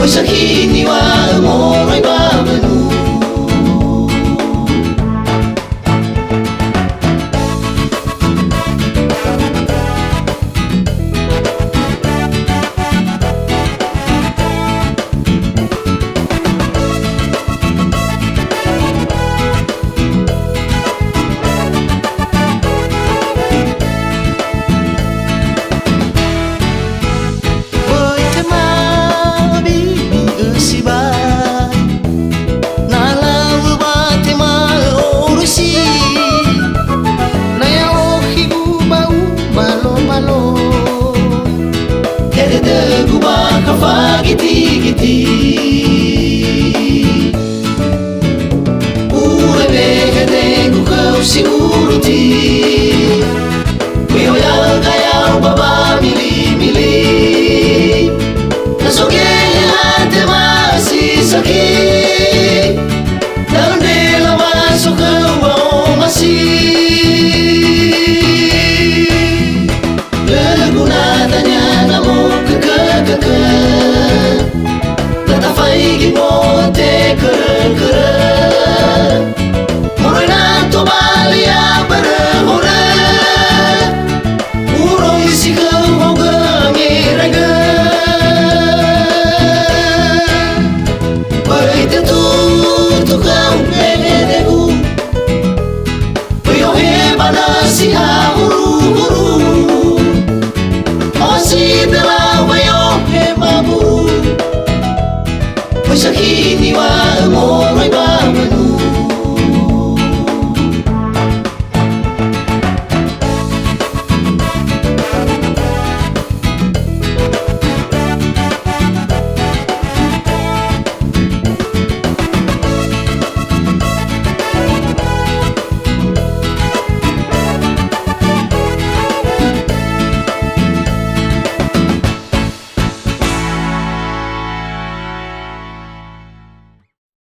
Sakini wa morai babanu giti-giti Ure behede ku kau si uruti Kuyo yang kaya baba mili-mili Nasoge hati masih sakit Dalam dela masuk ke bawah masih Leguna tanya namo ke Tatafai mo te keren Morai na to bali ya hore Uro isi ke hoga miranga Pai te tu kau peneku Puyo he banasi ha huru Osi tela wayo he maburu Sakini wa morai